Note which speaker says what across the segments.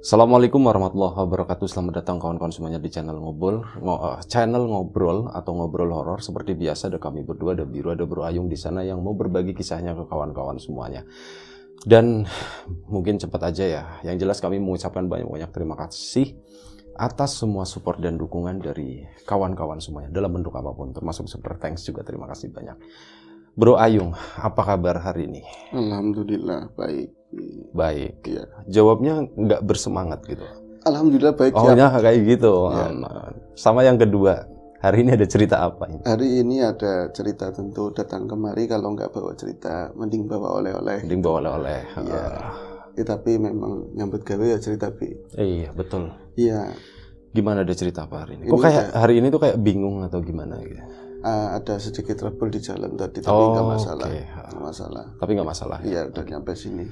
Speaker 1: Assalamualaikum warahmatullahi wabarakatuh. Selamat datang kawan-kawan semuanya di channel channel ngobrol atau ngobrol horor. Seperti biasa ada kami berdua, ada Biru, ada Bro Ayung di sana yang mau berbagi kisahnya ke kawan-kawan semuanya. Dan mungkin cepat aja ya. Yang jelas kami mengucapkan banyak-banyak terima kasih atas semua support dan dukungan dari kawan-kawan semuanya dalam bentuk apapun, termasuk super thanks juga, terima kasih banyak. Bro Ayung, apa kabar hari ini?
Speaker 2: Alhamdulillah baik.
Speaker 1: Baik.
Speaker 2: Ya.
Speaker 1: Jawabnya nggak bersemangat gitu.
Speaker 2: Alhamdulillah baik.
Speaker 1: Oh ya kayak gitu.
Speaker 2: Ya.
Speaker 1: Sama yang kedua, hari ini ada cerita apa ini?
Speaker 2: Hari ini ada cerita, tentu datang kemari kalau nggak bawa cerita, mending bawa oleh-oleh.
Speaker 1: Mending bawa oleh-oleh.
Speaker 2: Iya. Tapi memang nyambut gawe ya cerita Bi.
Speaker 1: Iya betul.
Speaker 2: Iya.
Speaker 1: Gimana ada cerita apa hari ini? Kok kayak hari ini tuh kayak bingung atau gimana gitu?
Speaker 2: Ada sedikit trouble di jalan tadi, tapi nggak masalah.
Speaker 1: Okay.
Speaker 2: Nggak masalah.
Speaker 1: Tapi nggak masalah.
Speaker 2: Iya, udah nyampe sini.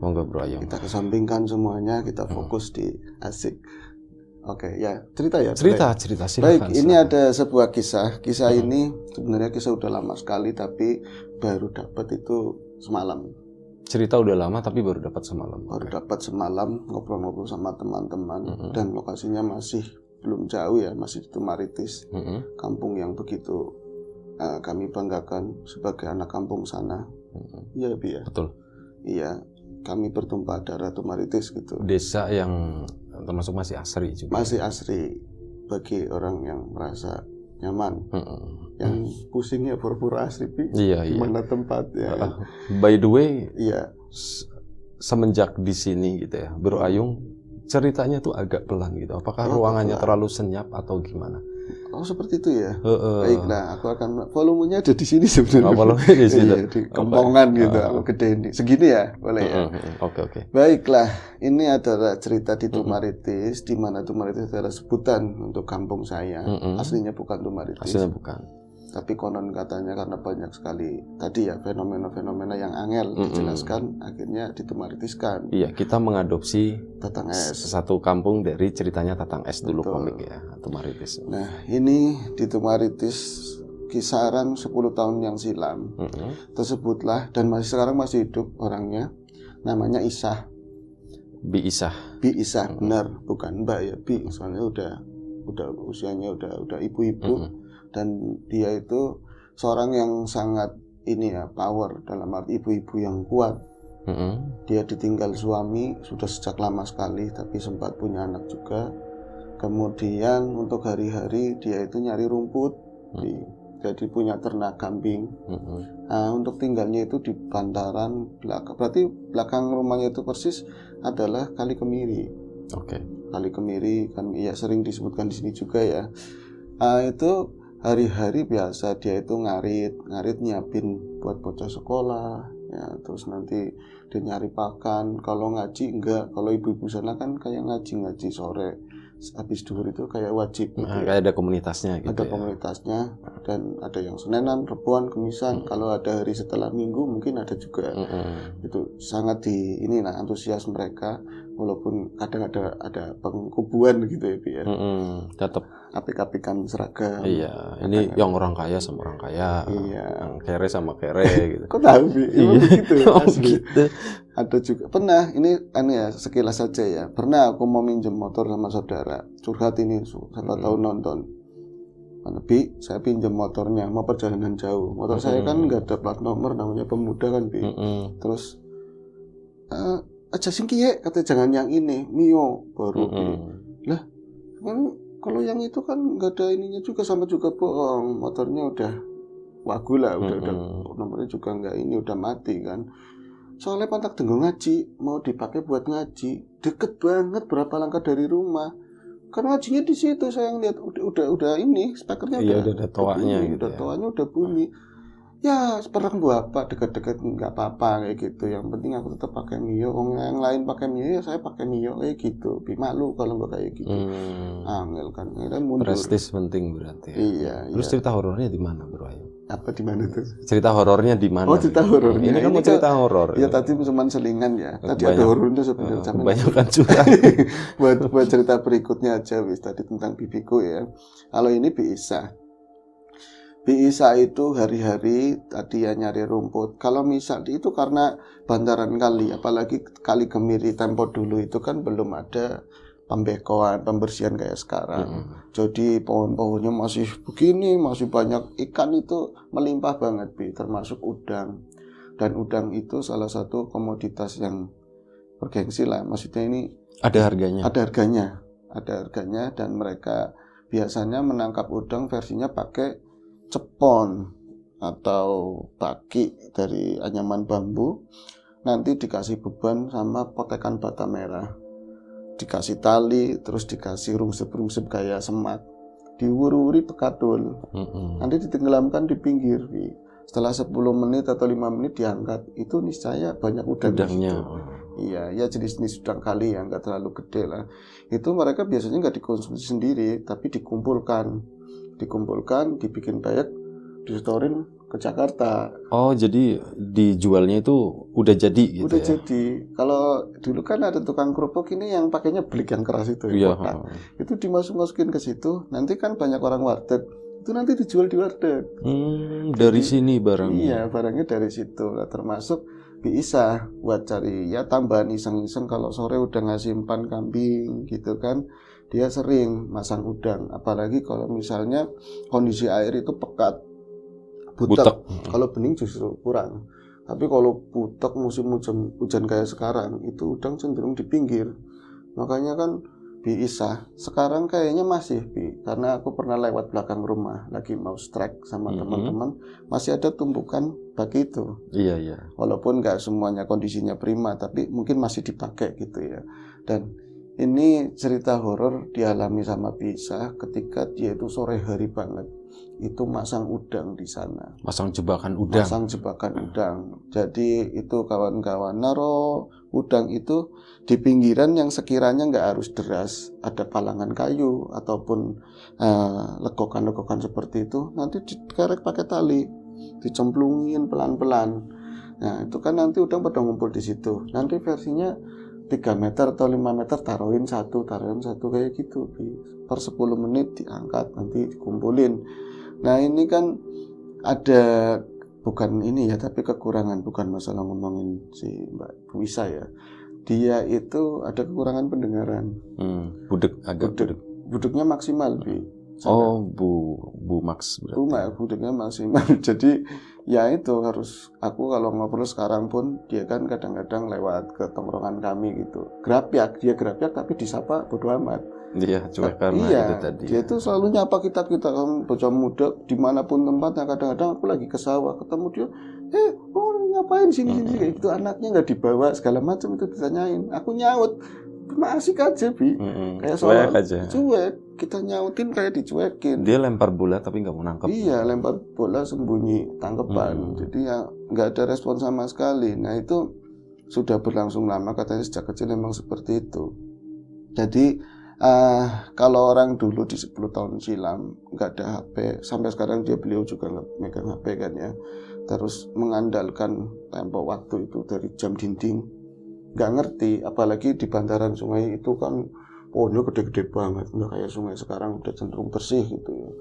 Speaker 1: Monggo Bro Ayung.
Speaker 2: Kita kesampingkan semuanya, kita fokus di asik. Oke, ya cerita ya.
Speaker 1: Cerita silakan.
Speaker 2: Baik, ini ada sebuah kisah. Kisah ini sebenarnya kisah udah lama sekali, tapi baru dapat itu semalam.
Speaker 1: Cerita udah lama tapi baru dapat semalam.
Speaker 2: Baru dapat semalam, ngobrol-ngobrol sama teman-teman, dan lokasinya masih belum jauh ya, masih di Tumaritis, kampung yang begitu kami banggakan sebagai anak kampung sana. Iya, Bi ya.
Speaker 1: Betul.
Speaker 2: Iya, kami bertumpah darah Tumaritis gitu.
Speaker 1: Desa yang termasuk masih asri juga.
Speaker 2: Masih asri bagi orang yang merasa nyaman. Yang pusingnya pura-pura asri, Bi.
Speaker 1: Iya.
Speaker 2: Mana tempat ya.
Speaker 1: By the way,
Speaker 2: iya.
Speaker 1: Semenjak di sini gitu ya, Bro Ayung ceritanya tuh agak pelan gitu. Apakah ruangannya terlalu senyap atau gimana?
Speaker 2: Oh, seperti itu ya. Baiklah, aku akan volumenya ada di sini sebenarnya.
Speaker 1: Volumenya di sini.
Speaker 2: Di kempongan gitu. Aku gedein segini ya, boleh ya.
Speaker 1: Oke.
Speaker 2: Baiklah, ini adalah cerita di Tumaritis, di mana Tumaritis adalah sebutan untuk kampung saya. Aslinya bukan Tumaritis.
Speaker 1: Aslinya bukan.
Speaker 2: Tapi konon katanya karena banyak sekali tadi ya fenomena-fenomena yang angel dijelaskan, akhirnya ditumaritiskan.
Speaker 1: Iya, kita mengadopsi
Speaker 2: Tatang Es,
Speaker 1: satu kampung dari ceritanya Tatang Es dulu. Betul. Komik ya, Tumaritis.
Speaker 2: Nah, ini di Tumaritis kisaran 10 tahun yang silam tersebutlah, dan sekarang masih hidup orangnya, namanya Isah.
Speaker 1: Bi Isah.
Speaker 2: Benar, bukan Mbak ya, Bi. Soalnya udah usianya udah ibu-ibu. Dan dia itu seorang yang sangat power, dalam arti ibu-ibu yang kuat. Dia ditinggal suami sudah sejak lama sekali, tapi sempat punya anak juga. Kemudian untuk hari-hari dia itu nyari rumput, jadi punya ternak kambing. Nah, untuk tinggalnya itu di bantaran belakang, berarti belakang rumahnya itu persis adalah Kali Kemiri.
Speaker 1: Oke.
Speaker 2: Kali Kemiri kan ya sering disebutkan di sini juga ya. Itu hari-hari biasa dia itu ngarit nyiapin buat bocah sekolah ya, terus nanti dia nyari pakan. Kalau ngaji enggak, kalau ibu-ibu sana kan kayak ngaji sore habis duhur itu kayak wajib gitu ya.
Speaker 1: Kayak ada komunitasnya gitu.
Speaker 2: Ada komunitasnya, dan ada yang Senenan, Rebuan, Kemisan. Kalau ada hari setelah Minggu mungkin ada juga. Itu sangat antusias mereka, walaupun kadang ada pengkubuan gitu ya, Bi ya.
Speaker 1: Tetap
Speaker 2: apik-apikan seragam.
Speaker 1: Iya, ini yang orang kaya sama orang kaya.
Speaker 2: Iya.
Speaker 1: Yang kere sama kere gitu.
Speaker 2: Kok tahu, Bi?
Speaker 1: Iya.
Speaker 2: Begitu.
Speaker 1: Gitu.
Speaker 2: Ada juga pernah, ini ya sekilas saja ya. Pernah aku mau minjem motor sama saudara. Curhat ini, siapa tahu nonton. Bi, saya pinjam motornya, mau perjalanan jauh. Motor saya kan nggak ada plat nomor, namanya Pemuda kan, Bi. Terus aja singkie, kata jangan yang ini, Mio baru. Bi. Lah, kan kalau yang itu kan nggak ada ininya juga, sama juga bohong. Motornya udah wagu lah, udah nomornya juga nggak ini, udah mati kan. Soalnya Pantak Tenggo ngaji, mau dipakai buat ngaji, deket banget berapa langkah dari rumah. Karena ngajinya di situ, saya ngeliat udah ini speakernya
Speaker 1: udah toanya gitu.
Speaker 2: Toanya udah bunyi. Ya, perang apa dekat-dekat nggak apa-apa kayak gitu. Yang penting aku tetap pakai Mio. Yang lain pakai Mio ya saya pakai Mio kayak gitu. Malu kalau nggak kayak gitu. Angel kan.
Speaker 1: Prestis penting berarti.
Speaker 2: Iya.
Speaker 1: Terus cerita horornya di mana, Bro Ayu?
Speaker 2: Apa di mana tuh?
Speaker 1: Cerita horornya di mana?
Speaker 2: Oh, cerita horornya.
Speaker 1: Ini kan mau cerita horor.
Speaker 2: Ya tadi cuma selingan ya. Tadi ada horornya sebenarnya.
Speaker 1: Kebanyakan curhat.
Speaker 2: buat cerita berikutnya aja wis, tadi tentang bibiku ya. Kalau ini Bi Isah. Bisa itu hari-hari tadi ya nyari rumput. Kalau misal itu karena bantaran kali, apalagi kali Gemiri tempo dulu itu kan belum ada pembekoan, pembersihan kayak sekarang. Jadi pohon-pohonnya masih begini, masih banyak ikan itu melimpah banget, Bi, termasuk udang. Dan udang itu salah satu komoditas yang bergengsi lah. Maksudnya ini
Speaker 1: Ada harganya.
Speaker 2: ada harganya dan mereka biasanya menangkap udang versinya pakai cepon atau baki dari anyaman bambu, nanti dikasih beban sama potekan bata merah, dikasih tali, terus dikasih rungsep-rungsep kayak semak, diwuri-wuri pekatul, nanti ditenggelamkan di pinggir. Setelah 10 menit atau 5 menit diangkat, itu niscaya banyak udangnya. Iya, ya jenis-jenis udang kali yang nggak terlalu gede lah. Itu mereka biasanya nggak dikonsumsi sendiri, tapi dikumpulkan, dibikin payet, disetorin ke Jakarta.
Speaker 1: Oh, jadi dijualnya itu udah jadi gitu
Speaker 2: Udah
Speaker 1: ya?
Speaker 2: jadi. Kalau dulu kan ada tukang kerupuk ini yang pakainya belik yang keras itu,
Speaker 1: Iya.
Speaker 2: kotak. Itu dimasukin ke situ. Nanti kan banyak orang warteg. Itu nanti dijual di warteg.
Speaker 1: Dari sini barangnya.
Speaker 2: Iya, barangnya dari situ. Nah, termasuk bisa buat cari ya tambahan iseng-iseng kalau sore udah ngasih umpan kambing gitu kan. Dia sering masang udang, apalagi kalau misalnya kondisi air itu pekat, butek. Kalau bening justru kurang. Tapi kalau butek musim hujan kayak sekarang, itu udang cenderung di pinggir. Makanya kan bisa. Sekarang kayaknya masih, karena aku pernah lewat belakang rumah lagi mau strike sama teman-teman, masih ada tumpukan bagi itu.
Speaker 1: Iya.
Speaker 2: Walaupun nggak semuanya kondisinya prima, tapi mungkin masih dipakai gitu ya. Dan ini cerita horor dialami sama Bisa ketika dia itu sore hari banget. Itu masang udang di sana.
Speaker 1: Masang jebakan udang.
Speaker 2: Jadi itu kawan-kawan naro udang itu di pinggiran yang sekiranya nggak harus deras, ada palangan kayu ataupun legokan-legokan seperti itu, nanti dikerek pakai tali, dicemplungin pelan-pelan. Nah itu kan nanti udang pada ngumpul di situ. Nanti versinya 3 meter atau 5 meter taruhin satu kayak gitu. Per 10 menit diangkat, nanti dikumpulin. Nah ini kan ada, bukan ini ya, tapi kekurangan, bukan masalah ngomongin si Mbak Buisa ya. Dia itu ada kekurangan pendengaran. Budeknya maksimal, Bi.
Speaker 1: Oh, Bu Max berarti.
Speaker 2: Budeknya maksimal. Jadi ya itu harus, aku kalau ngobrol sekarang pun dia kan kadang-kadang lewat ke tongkrongan kami gitu. Dia gerapiak tapi disapa bodo amat.
Speaker 1: Iya, cuek karena itu tadi.
Speaker 2: Dia itu selalu nyapa kita kan bocah muda dimanapun tempatnya. Kadang-kadang aku lagi ke sawah ketemu dia, ngapain sini kayak gitu, anaknya nggak dibawa segala macam, itu ditanyain. Aku nyaut, cuma asik aja, Bi. Kayak
Speaker 1: cuek aja.
Speaker 2: Cuek, kita nyautin kayak dicuekin.
Speaker 1: Dia lempar bola tapi nggak mau nangkep.
Speaker 2: Iya, lempar bola sembunyi tangkepan. Jadi ya nggak ada respon sama sekali. Nah itu sudah berlangsung lama, katanya sejak kecil memang seperti itu. Jadi kalau orang dulu di 10 tahun silam nggak ada HP, sampai sekarang beliau juga nggak megang HP kan ya, terus mengandalkan tempo waktu itu dari jam dinding, nggak ngerti, apalagi di bantaran sungai itu kan pohonnya gede-gede banget, nggak kayak sungai sekarang udah cenderung bersih gitu ya.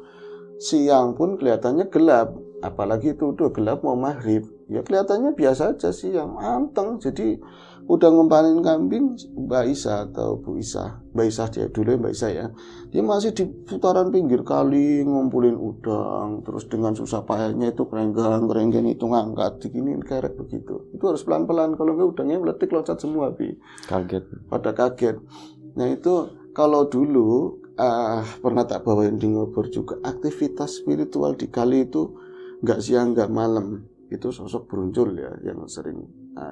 Speaker 2: Siang pun kelihatannya gelap, apalagi itu udah gelap mau maghrib, ya kelihatannya biasa aja siang, anteng. Jadi udah ngumpanin kambing, Mbak Isa atau Bu Isa, Mbak Isa dia dulu, Mbak Isa ya, dia masih di putaran pinggir kali ngumpulin udang, terus dengan susah payahnya itu kerenggang itu ngangkat, diginiin kerek begitu. Itu harus pelan-pelan, kalau enggak udangnya meletik loncat semua, Bi. Pada kaget. Nah itu kalau dulu pernah tak bawain di ngobrol juga, aktivitas spiritual di kali itu nggak siang nggak malam, itu sosok beruncul ya yang sering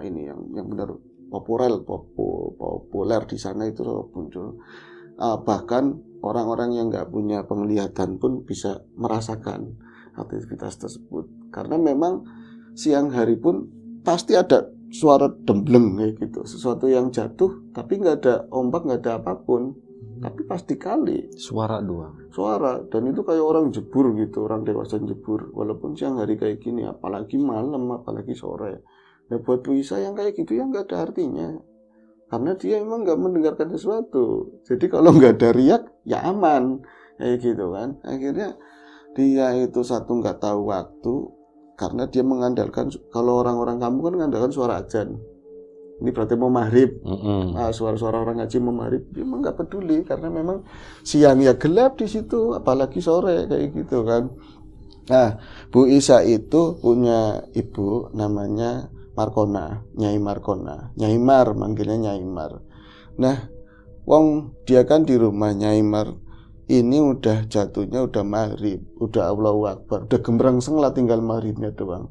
Speaker 2: ini yang benar populer di sana itu sosok muncul. Bahkan orang-orang yang nggak punya penglihatan pun bisa merasakan aktivitas tersebut, karena memang siang hari pun pasti ada suara dembleng kayak gitu, sesuatu yang jatuh tapi nggak ada ombak, nggak ada apapun, tapi pasti kali
Speaker 1: suara doang.
Speaker 2: Dan itu kayak orang jebur gitu, orang dewasa jebur, walaupun siang hari kayak gini, apalagi malam, apalagi sore. Nah buat Bu Isa yang kayak gitu ya nggak ada artinya, karena dia emang nggak mendengarkan sesuatu. Jadi kalau nggak ada riak ya aman kayak gitu kan. Akhirnya Dia itu satu nggak tahu waktu karena dia mengandalkan, kalau orang-orang kamu kan mengandalkan suara azan. Ini berarti mau maghrib. Suara-suara orang ngaji mau maghrib, dia memang nggak peduli karena memang siang ya gelap di situ, apalagi sore kayak gitu kan. Nah, Bu Isa itu punya ibu namanya Markona, Nyai Markona, Nyai Mar manggilnya Nyai Mar. Nah, wong dia kan di rumah Nyai Mar ini udah jatuhnya udah maghrib, udah Allahu Akbar, udah gemrengseng lah tinggal maghribnya doang.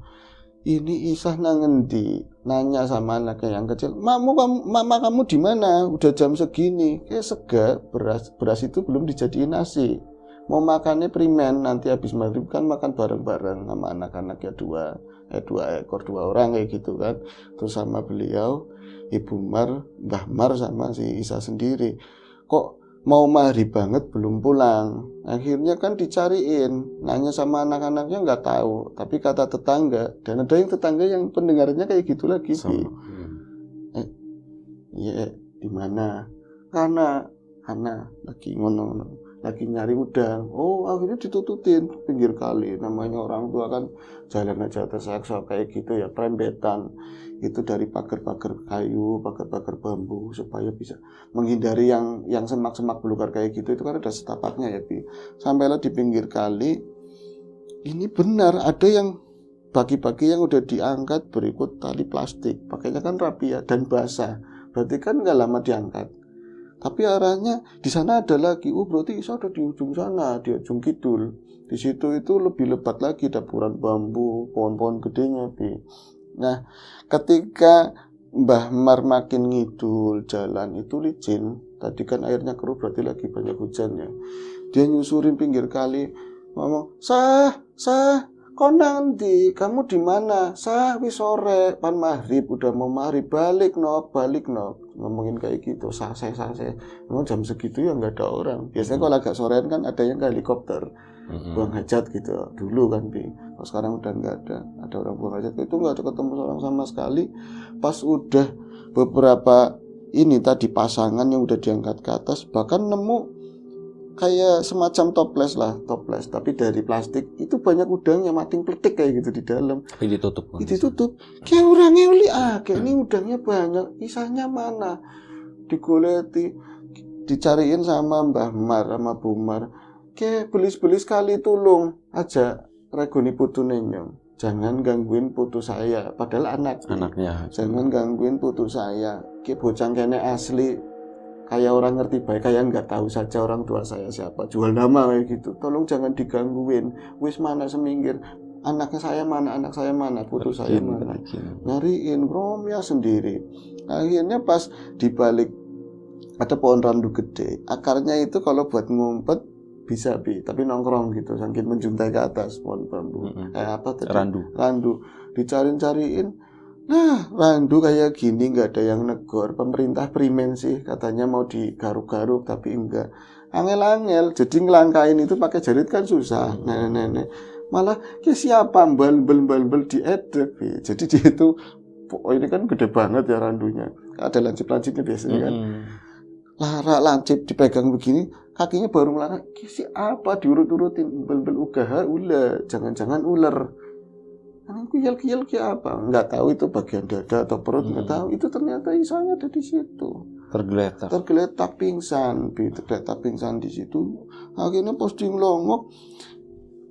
Speaker 2: Ini Isah nangendi, nanya sama anaknya yang kecil, mama kamu di mana? Udah jam segini, kayak sega beras itu belum dijadiin nasi. Mau makannya primen, nanti habis maghrib kan makan bareng-bareng sama anak-anaknya dua ekor, 2 orang kayak gitu kan. Terus sama beliau, Ibu Mar, Mbah Mar sama si Isa sendiri. Kok mau maghrib banget belum pulang? Akhirnya kan dicariin, nanya sama anak-anaknya nggak tahu. Tapi kata tetangga, dan ada yang tetangga yang pendengarnya kayak gitu lagi. Di mana? Karena lagi ngono, lagi nyari udang. Oh, akhirnya ditututin pinggir kali. Namanya orang tua kan jalan aja terseksa kayak gitu ya, prembetan. Itu dari pagar-pagar kayu, pagar-pagar bambu supaya bisa menghindari yang semak-semak belukar kayak gitu. Itu kan ada setapaknya ya, Bi. Sampailah di pinggir kali. Ini benar ada yang bagi-bagi yang udah diangkat berikut tali plastik. Pakainya kan rapi ya dan basah. Berarti kan nggak lama diangkat. Tapi arahnya di sana ada lagi. Berarti Isa ada di ujung sana, di ujung kidul. Di situ itu lebih lebat lagi, dapuran bambu, pohon-pohon gedenya, Bi. Nah, ketika Mbah Mar makin ngidul jalan itu licin. Tadi kan airnya keruh, berarti lagi banyak hujannya. Dia nyusurin pinggir kali, ngomong, Sah, konang di, kamu di mana? Sah, wis sore, pan maghrib, udah mau maghrib, balik nok. Ngomongin kayak gitu, sah. Memang jam segitu ya nggak ada orang. Biasanya kalau agak sorean kan ada yang ke helikopter, buang hajat gitu. Dulu kan, Bi. Kalau sekarang udah nggak ada orang buang hajat. Itu nggak ada ketemu orang sama sekali. Pas udah beberapa ini tadi pasangan yang udah diangkat ke atas, bahkan nemu kayak semacam toples, tapi dari plastik. Itu banyak udang yang mating pletik kayak gitu di dalam.
Speaker 1: Tapi ditutup.
Speaker 2: Kayak orangnya uli kayak ini udangnya banyak. Isahnya mana? Digoleti, dicariin sama Mbah Mar sama Bu Mar. Kayak belis kali tulung aja regoni putune nyong. Jangan gangguin putu saya. Padahal anaknya. Jangan gangguin putu saya. Kayak bocang kene asli. Kayak orang ngerti baik, kayak nggak tahu saja orang tua saya siapa, jual nama kayak gitu. Tolong jangan digangguin. Wis mana seminggir, anak saya mana, putu saya mana. Nyariin Romya sendiri. Akhirnya pas dibalik ada pohon randu gede. Akarnya itu kalau buat ngumpet bisa, Bi, tapi nongkrong gitu, saking menjuntai ke atas pohon bambu. Apa tadi? Randu. Dicariin. Nah, randu kayak gini nggak ada yang negor. Pemerintah primen sih katanya mau digaruk-garuk, tapi enggak. Angel-angel, jadi ngelangkain itu pakai jarit kan susah. Nenek. Malah ke siapa bal diedek. Jadi dia itu, ini kan gede banget ya randunya. Ada lancip-lancipnya biasanya kan. Lara lancip dipegang begini, kakinya baru melara. Siapa diurut-urutin bal ugaha ular, jangan-jangan ular. Kiyal kayak apa? Nggak tahu itu bagian dada atau perut, nggak tahu. Itu ternyata Isanya ada di situ. Tergeletak pingsan di situ. Akhirnya posting longok,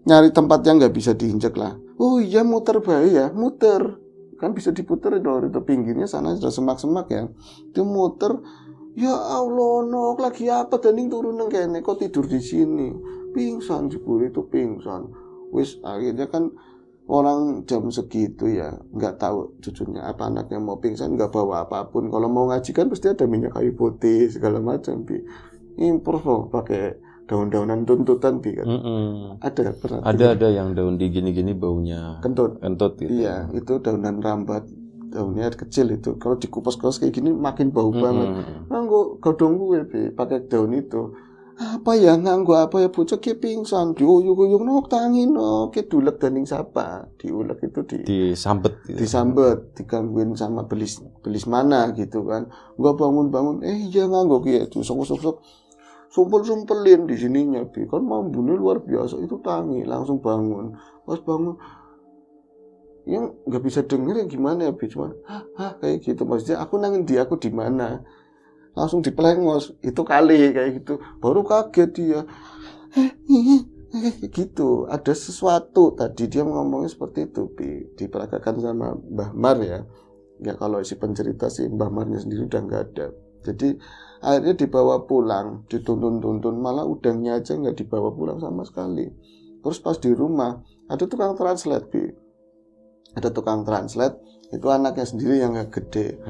Speaker 2: nyari tempat yang nggak bisa diinjak lah. Oh iya, muter bayi ya, muter. Kan bisa diputer itu pinggirnya sana sudah semak-semak ya. Itu muter. Ya Allah, nok lagi apa? Tanding turun nang kene, kok tidur di sini? Pingsan jebul itu pingsan. Wis akhirnya kan orang jam segitu ya nggak tahu cucunya apa, anaknya mau pingsan nggak bawa apapun. Kalau mau ngaji kan pasti ada minyak kayu putih segala macam, Bi. Impor pakai daun-daunan tuntutan, Bi, kan. Ada
Speaker 1: yang daun di gini baunya kentut gitu.
Speaker 2: Iya, itu daunan rambat, daunnya kecil itu. Kalau dikupas-kupas kayak gini makin bau banget. Nganggo godhong gue, Bi, pakai daun itu. Nganggo apa ya bocah ki pingsan, diuyuk-uyuk nok tangin nok, ki dulek dening sapa, diulek itu
Speaker 1: disambet gitu.
Speaker 2: Digangguin sama belis mana gitu kan. Gua bangun, iya nganggo ki itu sok-sok sumpel-sumpelin di sininya, Bi. Kan mambunya luar biasa, itu tangi, langsung bangun. Pas bangun, yang nggak bisa denger yang gimana ya, Bi, cuman hah kayak gitu, maksudnya aku nangin dia, aku di mana, langsung dipelengos, itu kali kayak gitu, baru kaget dia, gitu, ada sesuatu tadi dia ngomongnya seperti itu, Bi. Diperagakan sama Mbah Mar ya. Ya kalau si pencerita si Mbah Marnya sendiri udah nggak ada. Jadi akhirnya dibawa pulang, dituntun-tuntun, malah udangnya aja nggak dibawa pulang sama sekali. Terus pas di rumah ada tukang translate, Bi. Ada tukang translate, itu anaknya sendiri yang gak gede.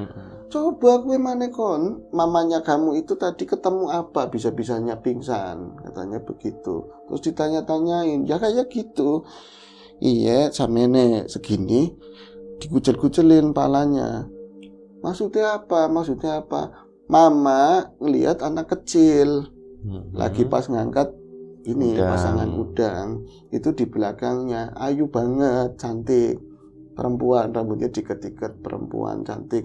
Speaker 2: Coba gue manekon, mamanya kamu itu tadi ketemu apa, bisa-bisanya pingsan, katanya begitu. Terus ditanya-tanyain, ya kayak gitu. Iya, samene segini, dikucel-kucelin palanya. Maksudnya apa? Maksudnya apa? Mama ngelihat anak kecil lagi pas ngangkat ini
Speaker 1: Udang.
Speaker 2: pasangan udang, itu di belakangnya ayu banget, cantik. Perempuan, rambutnya diket-diket, perempuan cantik.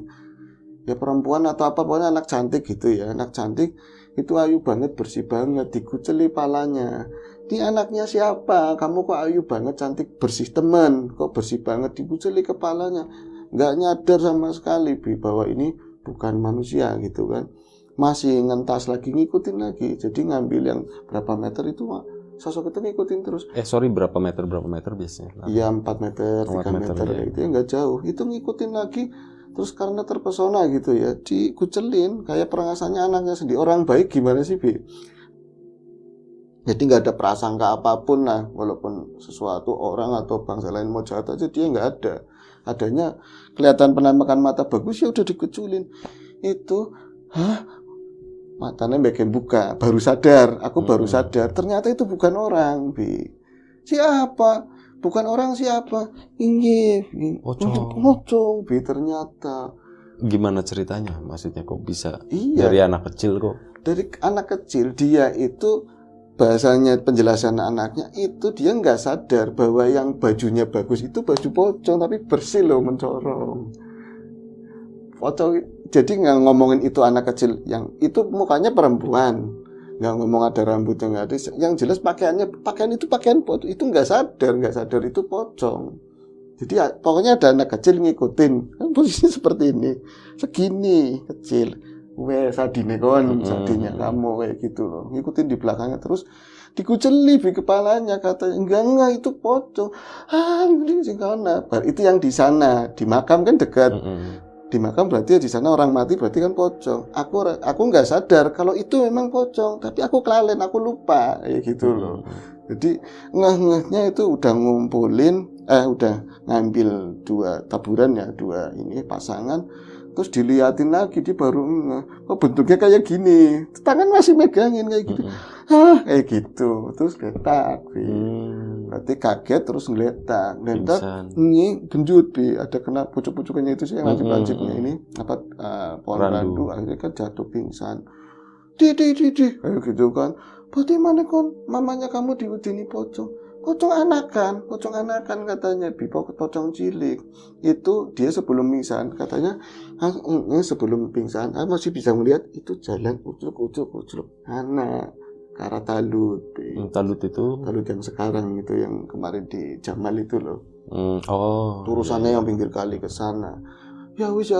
Speaker 2: Ya perempuan atau apa, pokoknya anak cantik gitu ya. Anak cantik itu ayu banget, bersih banget, dikuceli palanya. Ini anaknya siapa? Kamu kok ayu banget, cantik, bersih, temen. Kok bersih banget, dikuceli kepalanya. Nggak nyadar sama sekali, Bi, bahwa ini bukan manusia gitu kan. Masih ngentas lagi, ngikutin lagi. Jadi ngambil yang berapa meter itu sosok itu ngikutin terus.
Speaker 1: Sorry, berapa meter biasanya?
Speaker 2: Iya 4 meter, 3
Speaker 1: 4
Speaker 2: meter
Speaker 1: ya.
Speaker 2: itu ya nggak jauh. Itu ngikutin lagi. Terus karena terpesona gitu ya, dikucelin kayak perangasannya anaknya sendiri. Orang baik gimana sih, Bi? Jadi nggak ada prasangka apapun lah, walaupun sesuatu orang atau bangsa lain mau jahat aja dia nggak ada. Adanya kelihatan penampakan mata bagus ya udah dikuculin. Itu, matanya bagian buka, baru sadar, aku baru sadar, ternyata itu bukan orang, Bi. Siapa? Bukan orang siapa? Ini pocong, Bi, ternyata.
Speaker 1: Gimana ceritanya? Maksudnya kok bisa
Speaker 2: Iya.
Speaker 1: dari anak kecil kok?
Speaker 2: Dari anak kecil, dia itu bahasanya penjelasan anaknya itu dia nggak sadar bahwa yang bajunya bagus itu baju pocong, tapi bersih loh, mencorong. Pocong. Jadi nggak ngomongin itu anak kecil, yang itu mukanya perempuan, nggak ngomong ada rambutnya nggak ada, yang jelas pakaian itu pakaian pocong, itu nggak sadar itu pocong. Jadi pokoknya ada anak kecil ngikutin, kan posisinya seperti ini, segini kecil, sadine kon, sadinya kamu kayak gitu loh, ngikutin di belakangnya terus dikuceli di kepalanya, katanya enggak itu pocong. Ini sing kana. Itu yang di sana, di makam kan dekat. Di makam berarti di sana orang mati, berarti kan pocong. Aku nggak sadar kalau itu memang pocong, tapi aku kelalen, aku lupa kayak gitu loh. Jadi ngeh-ngehnya itu udah ngumpulin, udah ngambil 2 taburan ya, 2 ini pasangan, terus diliatin lagi, dia baru ngeh, oh bentuknya kayak gini, tangan masih megangin kayak gitu, kayak gitu, terus letak, berarti kaget terus ngeletak, ini genjut, Bi, ada kena pucuk-pucukannya itu sih yang lancip-lancipnya ini, pohon randu, akhirnya kan jatuh pingsan, kayak gitu kan. Bagaimana kon, mamanya kamu diudini pocong anakan katanya, Bi, pocong cilik. Itu dia sebelum pingsan katanya, sebelum pingsan masih bisa melihat itu jalan ucuk anak ke arah talut, Bi.
Speaker 1: Talut itu?
Speaker 2: Talut yang sekarang itu, yang kemarin di Jamal itu loh.
Speaker 1: iya.
Speaker 2: Turusannya yang pinggir kali ke sana. Ya wis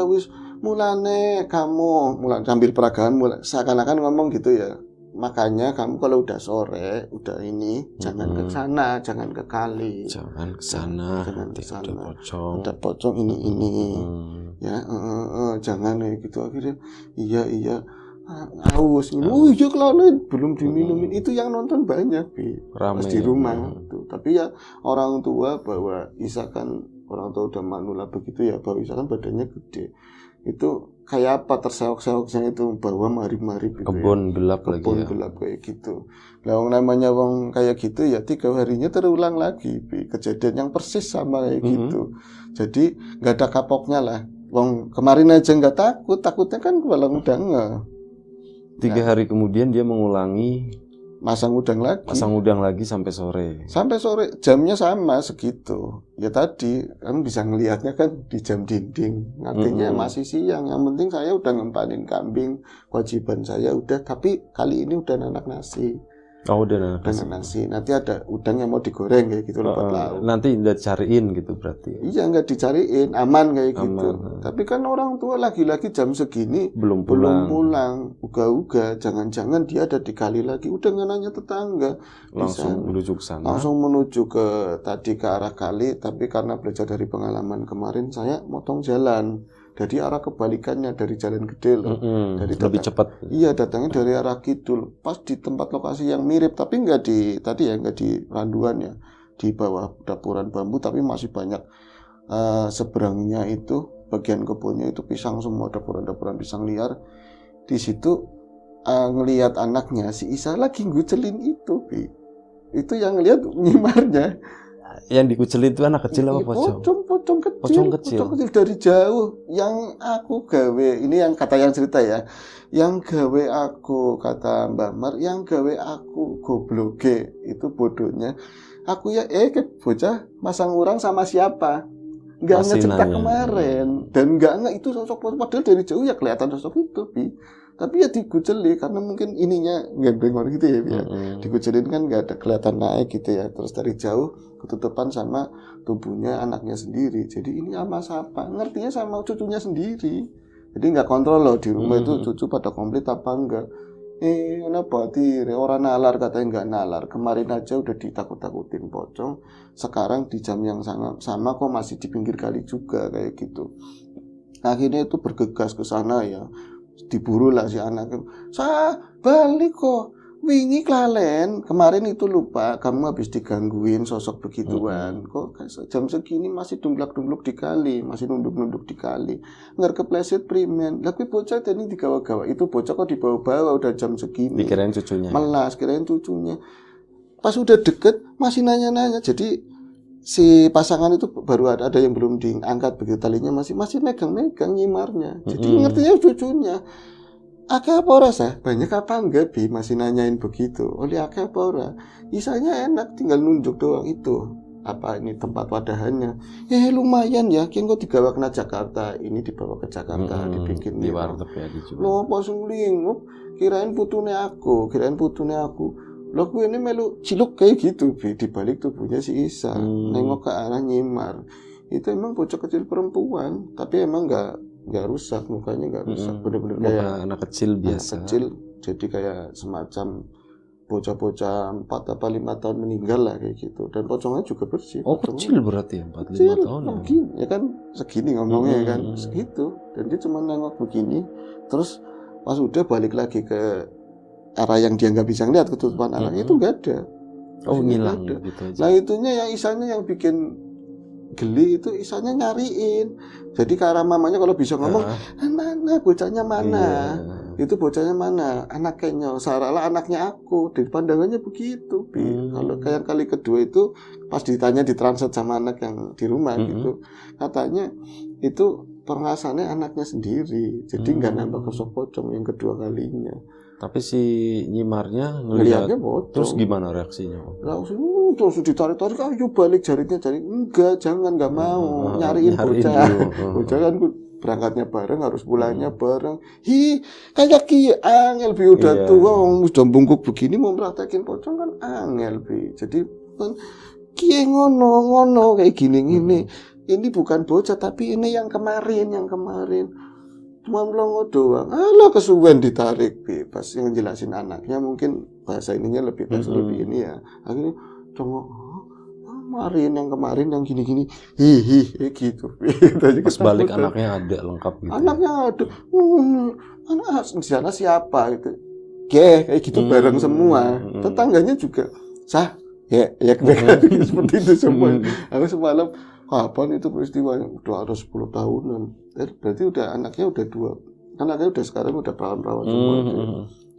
Speaker 2: mulane kamu sambil peragaan seakan-akan ngomong gitu ya. Makanya kamu kalau udah sore, udah ini, jangan ke sana, jangan ke kali.
Speaker 1: Jangan ke sana.
Speaker 2: Ada pocong ini. Ya, jangan kayak gitu. Akhirnya iya. Aus minum. Iya kelalen belum diminumin. Itu yang nonton banyak, Bi. Pas di rumah tuh. Tapi ya orang tua bawa Isa kan, orang tua udah manula begitu ya, bawa Isa kan badannya gede. Itu kayak apa terseok-seoknya itu, bawa marip-marip gitu,
Speaker 1: kebun gelap
Speaker 2: kayak gitu. Nah, namanya wong kayak gitu ya 3 harinya terulang lagi, Bi. Kejadian yang persis sama kayak gitu. Jadi nggak ada kapoknya lah. Wong kemarin aja nggak takutnya kan kalau udah
Speaker 1: 3 hari kemudian dia mengulangi
Speaker 2: masang udang lagi.
Speaker 1: Pasang udang lagi sampai sore.
Speaker 2: Sampai sore, jamnya sama segitu. Ya tadi kan bisa ngelihatnya kan di jam dinding. Artinya masih siang. Yang penting saya udah ngempanin kambing, kewajiban saya udah. Tapi kali ini udah nanak nasi.
Speaker 1: Oh, udah
Speaker 2: Nanak nasi. Nanti ada udang yang mau digoreng kayak gitu buat lauk.
Speaker 1: Nanti udah cariin gitu berarti.
Speaker 2: Iya, nggak dicariin, aman kayak gitu.
Speaker 1: Aman.
Speaker 2: Tapi kan orang tua lagi-lagi jam segini
Speaker 1: Belum
Speaker 2: belum
Speaker 1: pulang.
Speaker 2: pulang, uga-uga, jangan-jangan dia ada di kali lagi, udah nggak nanya tetangga,
Speaker 1: Langsung menuju ke sana.
Speaker 2: langsung menuju ke tadi ke arah kali, tapi karena belajar dari pengalaman kemarin, saya motong jalan, jadi arah kebalikannya dari jalan gede loh, dari
Speaker 1: lebih cepat.
Speaker 2: Iya, datangnya dari arah kidul, pas di tempat lokasi yang mirip, tapi nggak di tadi ya, nggak di randuan ya, di bawah dapuran bambu, tapi masih banyak seberangnya itu bagian kebunnya itu pisang semua, dapuran-dapuran pisang liar. Di situ ngelihat anaknya si Isa lagi ngucelin itu, Bi. Itu yang ngelihat nyimarnya.
Speaker 1: Yang dikucelin itu anak kecil apa pocong?
Speaker 2: Pocong kecil.
Speaker 1: Pocong kecil.
Speaker 2: Pocong kecil dari jauh. Yang aku gawe, ini yang kata yang cerita ya. Yang gawe aku, kata Mbak Mar, yang gawe aku gobloge, itu bodohnya. Aku ya bocah masang orang sama siapa? Nggak
Speaker 1: Masih
Speaker 2: ngecerita
Speaker 1: nanya.
Speaker 2: kemarin. Dan nggak itu sosok pocong. Padahal dari jauh ya kelihatan sosok itu, Bi. Tapi ya dikuceli karena mungkin ininya gendeng gitu ya, Bi. Dikucelin kan nggak ada kelihatan naik gitu ya. Terus dari jauh ketutupan sama tubuhnya anaknya sendiri. Jadi ini sama siapa? Ngertinya sama cucunya sendiri. Jadi nggak kontrol loh di rumah itu cucu pada komplit apa enggak. Kenapa orang nalar, katanya nggak nalar. Kemarin aja udah ditakut-takutin pocong. Sekarang di jam yang sama kok masih di pinggir kali juga kayak gitu. Akhirnya itu bergegas ke sana ya. Diburu lah si anaknya. Saya balik kok. Wingi kelalen. Kemarin itu lupa. Kamu habis digangguin sosok begituan. Kok jam segini masih dumblak-dumbluk di kali. Masih nunduk-nunduk di kali. Nggak kepleset primen. Tapi bocah tadi digawa-gawa. Itu bocah kok dibawa-bawa udah jam segini.
Speaker 1: Dikirain cucunya.
Speaker 2: Melas, kirain cucunya. Pas udah deket masih nanya-nanya. Jadi si pasangan itu baru ada yang belum diangkat begitu talinya masih megang nyimarnya. Jadi ngertinya cucunya. Akeh apa ora sah? Banyak apa enggak, Bi? Masih nanyain begitu. Oleh akeh apa ora? Isanya enak, tinggal nunjuk doang itu. Apa ini tempat wadahannya? Lumayan ya, kengko digawa ke Jakarta. Ini dibawa ke Jakarta, dibikin
Speaker 1: di warteg ya dijual.
Speaker 2: Loh, pas nglinguk, kirain putune aku. Loh, gue ini melu ciluk kayak gitu, Bi. Di balik tubuhnya si Isa. Nengok ke arah nyimar. Itu emang bocah kecil perempuan, tapi emang nggak rusak, mukanya nggak rusak, bener-bener kayak
Speaker 1: anak kecil biasa.
Speaker 2: Anak kecil, jadi kayak semacam bocah-bocah 4 atau 5 tahun meninggal lah kayak gitu. Dan pocongnya juga bersih.
Speaker 1: Oh,
Speaker 2: pocongnya
Speaker 1: kecil berarti ya, 4-5
Speaker 2: kecil,
Speaker 1: tahun ya.
Speaker 2: Begini, ya kan segini ngomongnya kan, segitu. Dan dia cuma nengok begini, terus pas udah balik lagi ke arah yang dia nggak bisa ngeliat, ketutupan arahnya itu nggak ada.
Speaker 1: Oh,
Speaker 2: Maksudnya
Speaker 1: ngilang
Speaker 2: nggak ada.
Speaker 1: gitu aja.
Speaker 2: Nah itunya yang Isanya yang bikin geli itu, Isanya nyariin. Jadi ke arah mamanya kalau bisa ngomong, mana bocahnya mana?
Speaker 1: Iya.
Speaker 2: Itu bocahnya mana? Anaknya, seolah-olah anaknya aku. Di pandangannya begitu, Bi. Kalau kayak kali kedua itu pas ditanya ditranslate sama anak yang di rumah gitu, katanya itu pengasannya anaknya sendiri. Jadi nggak nambah sosok pocong yang kedua kalinya.
Speaker 1: Tapi si nyimarnya
Speaker 2: Ngelihatnya
Speaker 1: ngelihat
Speaker 2: pocong.
Speaker 1: terus gimana reaksinya?
Speaker 2: Langsung terus ditarik-tarik, ayo balik jaringnya. Enggak, jangan, nggak mau. Nyariin bocah.
Speaker 1: dulu.
Speaker 2: Bocah kan berangkatnya bareng, harus pulangnya bareng. Kayak angel, Bi, udah tua, udah bungkuk begini mau praktekin pocong kan angel, Bi. Jadi kan kie ngono kayak gini. Ini bukan bocah, tapi ini yang kemarin. Cuma melongo doang. Alah, kesuwen ditarik, Bi. Pas yang jelasin anaknya mungkin bahasa ininya lebih lebih ini ya. Akhirnya congok, yang kemarin yang gini gitu.
Speaker 1: Pas balik anaknya ada lengkap gitu.
Speaker 2: Anaknya ada. Anak di sana siapa gitu. Kayak gitu bareng semua. Tetangganya juga sah. Ya seperti itu semua. Aku semalam, kapan itu peristiwanya? Udah ada 10 tahunan. Berarti udah anaknya udah 2. Anaknya udah sekarang udah perawan-perawan semua.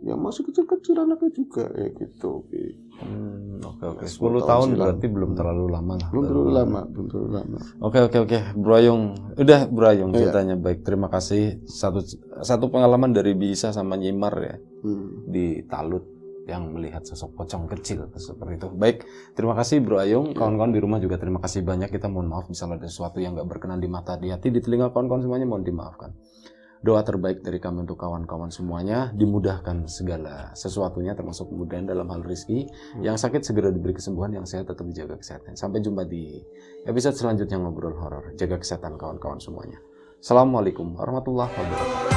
Speaker 2: Ya masih kecil-kecil anaknya juga gitu.
Speaker 1: Oke. 10 tahun berarti belum terlalu lama lah.
Speaker 2: Belum terlalu lama.
Speaker 1: Oke. Bro Ayung. Udah Bro Ayung ceritanya baik. Terima kasih. Satu pengalaman dari Bisa sama Nyimar ya. Di Talut. yang melihat sosok pocong kecil seperti itu. Baik, terima kasih Bro Ayung. Kawan-kawan di rumah juga terima kasih banyak. Kita mohon maaf misalnya ada sesuatu yang nggak berkenan di mata, di hati, di telinga kawan-kawan semuanya, mohon dimaafkan. Doa terbaik dari kami untuk kawan-kawan semuanya, dimudahkan segala sesuatunya, termasuk kemudahan dalam hal rezeki. Yang sakit segera diberi kesembuhan, yang sehat tetap dijaga kesehatan. Sampai jumpa di episode selanjutnya Ngobrol Horor. Jaga kesehatan kawan-kawan semuanya. Assalamualaikum warahmatullahi wabarakatuh.